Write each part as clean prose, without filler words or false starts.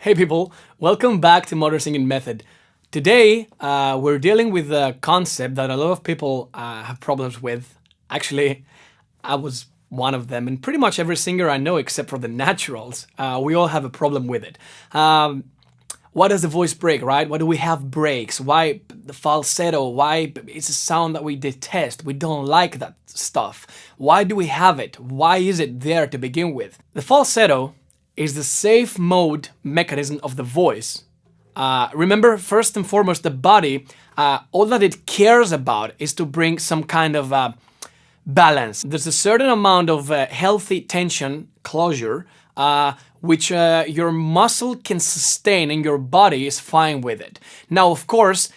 Hey people, welcome back to Modern Singing Method. Today, we're dealing with a concept that a lot of people have problems with. Actually, I was one of them, and pretty much every singer I know except for the naturals, we all have a problem with it. Why does the voice break, right? Why do we have breaks? Why the falsetto? Why it's a sound that we detest? We don't like that stuff. Why do we have it? Why is it there to begin with? The falsetto is the safe mode mechanism of the voice. Remember, first and foremost, the body, all that it cares about is to bring some kind of balance. There's a certain amount of healthy tension, closure, which your muscle can sustain and your body is fine with it. Now, of course,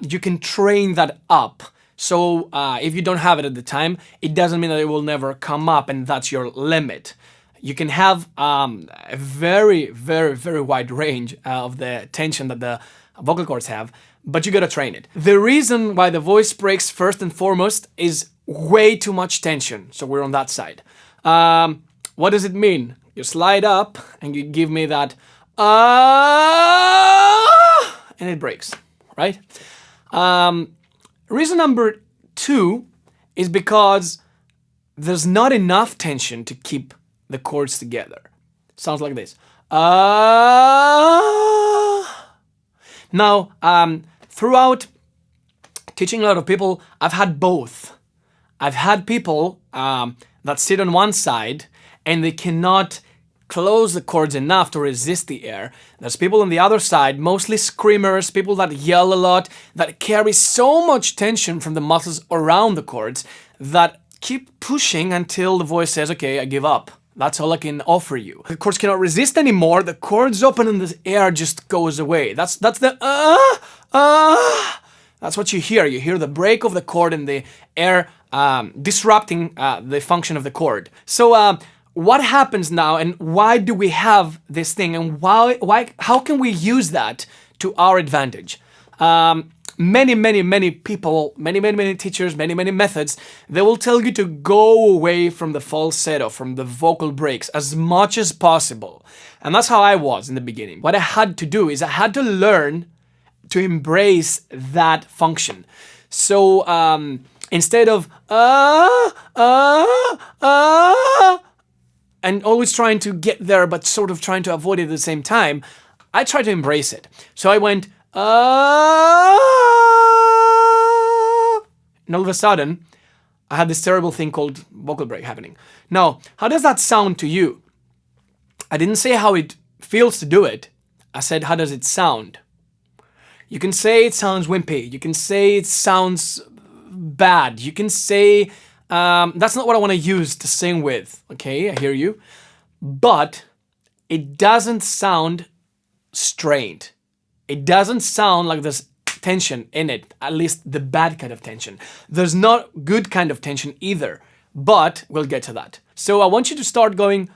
you can train that up. So if you don't have it at the time, it doesn't mean that it will never come up and that's your limit. You can have a very, very, very wide range of the tension that the vocal cords have, but you gotta train it. The reason why the voice breaks first and foremost is way too much tension. So we're on that side. What does it mean? You slide up and you give me that and it breaks, right? Reason number two is because there's not enough tension to keep the chords together. Sounds like this. Now, throughout teaching a lot of people, I've had both. I've had people that sit on one side and they cannot close the chords enough to resist the air. There's people on the other side, mostly screamers, people that yell a lot, that carry so much tension from the muscles around the chords that keep pushing until the voice says, okay, I give up. That's all I can offer you. The chords cannot resist anymore. The chords open and the air just goes away. That's the That's what you hear. You hear the break of the chord and the air disrupting the function of the chord. So what happens now, and why do we have this thing, and how can we use that to our advantage? Many people, many teachers, many methods, they will tell you to go away from the falsetto, from the vocal breaks as much as possible. And that's how I was in the beginning. What I had to do is I had to learn to embrace that function. So instead of and always trying to get there but sort of trying to avoid it at the same time, I tried to embrace it. So I went and all of a sudden, I had this terrible thing called vocal break happening. Now, how does that sound to you? I didn't say how it feels to do it. I said, how does it sound? You can say it sounds wimpy. You can say it sounds bad. You can say, that's not what I want to use to sing with. Okay, I hear you. But it doesn't sound strained. It doesn't sound like there's tension in it, at least the bad kind of tension. There's not good kind of tension either, but we'll get to that. So I want you to start going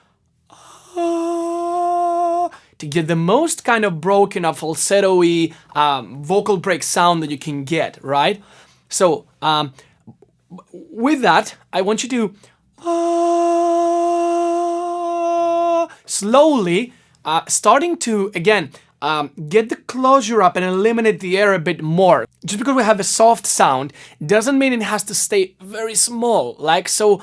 to get the most kind of broken up falsetto-y vocal break sound that you can get, right? So with that, I want you to slowly starting to, again, get the closure up and eliminate the air a bit more. Just because we have a soft sound doesn't mean it has to stay very small, like so.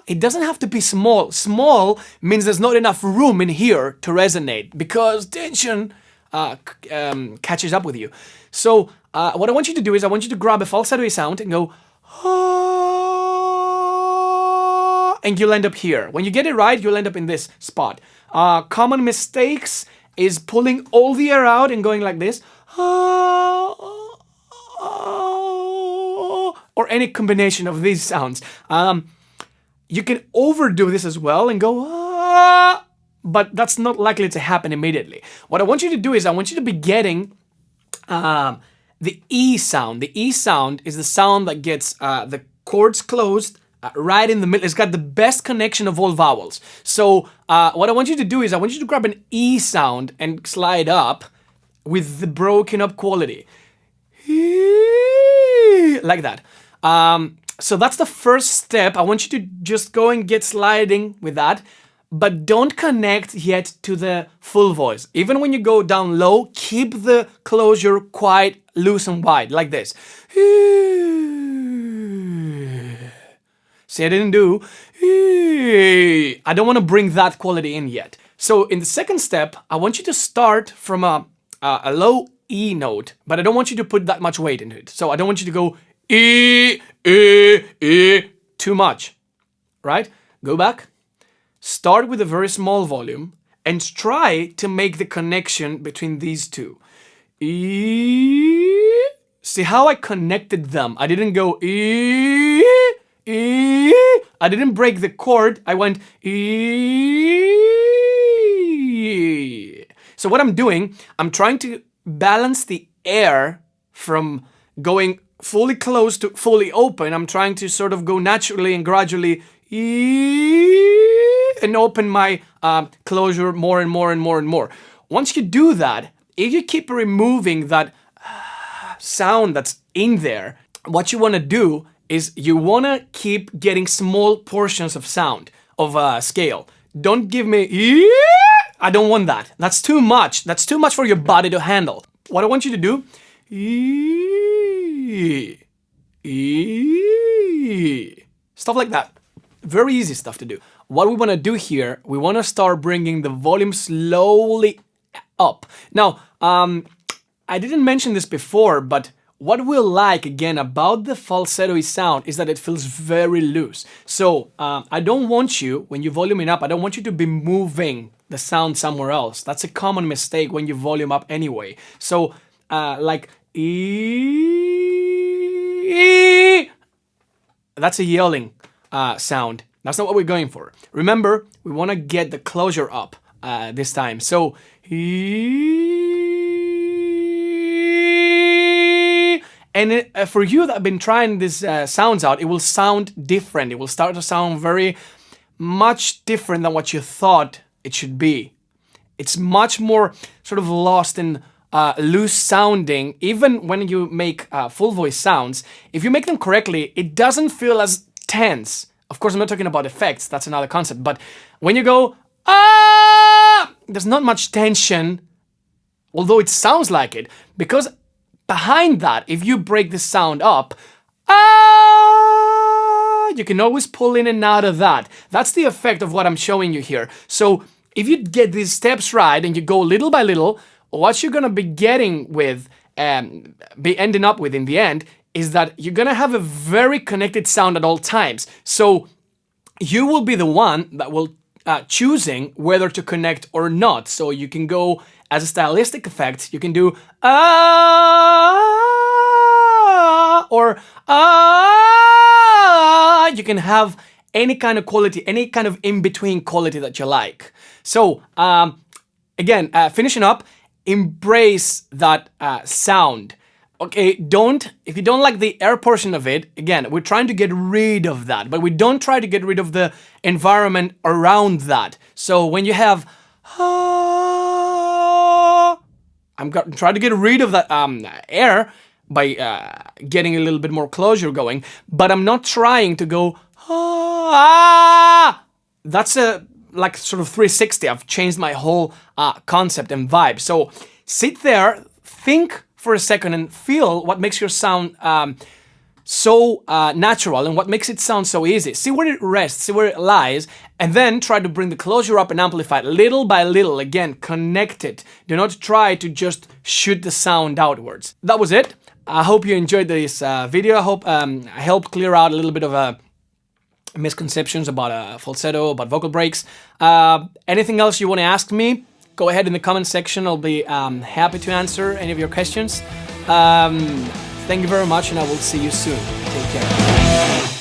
It doesn't have to be small. Small means there's not enough room in here to resonate because tension catches up with you. So what I want you to do is I want you to grab a falsetto sound and go and you'll end up here. When you get it right, you'll end up in this spot. Common mistakes is pulling all the air out and going like this. Or any combination of these sounds. You can overdo this as well and go, but that's not likely to happen immediately. What I want you to do is I want you to be getting the E sound. The E sound is the sound that gets the chords closed right in the middle. It's got the best connection of all vowels. So what I want you to do is I want you to grab an E sound and slide up with the broken up quality. Like that. So that's the first step. I want you to just go and get sliding with that. but don't connect yet to the full voice. Even when you go down low, keep the closure quite loose and wide, like this. See, I didn't do. I don't want to bring that quality in yet. So in the second step, I want you to start from a low E note, but I don't want you to put that much weight into it. So I don't want you to go E, too much, right? Go back, start with a very small volume, and try to make the connection between these two. E. See how I connected them? I didn't go E, E. I didn't break the chord. I went E. So what I'm doing, I'm trying to balance the air from going fully closed to fully open. I'm trying to sort of go naturally and gradually and open my closure more and more and more and more. Once you do that, if you keep removing that sound that's in there, what you want to do is you want to keep getting small portions of sound, of scale. Don't give me I don't want that. That's too much. That's too much for your body to handle. What I want you to do, stuff like that. Very easy stuff to do. What we want to do here, we want to start bringing the volume slowly up. Now, I didn't mention this before, but what we like, again, about the falsetto-y sound is that it feels very loose. So, I don't want you, when you volume it up, I don't want you to be moving the sound somewhere else. That's a common mistake when you volume up anyway. So, like, that's a yelling sound. That's not what we're going for. Remember, we want to get the closure up this time. So, and for you that have been trying these sounds out, it will sound different. It will start to sound very much different than what you thought it should be. It's much more sort of lost in loose sounding. Even when you make full voice sounds, if you make them correctly, it doesn't feel as tense. Of course, I'm not talking about effects. That's another concept. But when you go, there's not much tension, although it sounds like it, because behind that, if you break the sound up, you can always pull in and out of that. That's the effect of what I'm showing you here. So if you get these steps right and you go little by little, what you're gonna be getting with, be ending up with in the end, is that you're gonna have a very connected sound at all times. So you will be the one that will choosing whether to connect or not. So you can go as a stylistic effect, you can do or you can have any kind of quality, any kind of in-between quality that you like. So again, finishing up, embrace that sound. Okay, if you don't like the air portion of it, again, we're trying to get rid of that, but we don't try to get rid of the environment around that. So when you have, I'm trying to get rid of that air by getting a little bit more closure going, but I'm not trying to go, that's a like sort of 360. I've changed my whole concept and vibe. So sit there, think for a second and feel what makes your sound so natural and what makes it sound so easy. See where it rests, see where it lies, and then try to bring the closure up and amplify it little by little. Again, connect it. Do not try to just shoot the sound outwards. That was it. I hope you enjoyed this video. I hope I helped clear out a little bit of misconceptions about falsetto, about vocal breaks. Anything else you want to ask me? Go ahead in the comment section. I'll be happy to answer any of your questions. Thank you very much, and I will see you soon. Take care.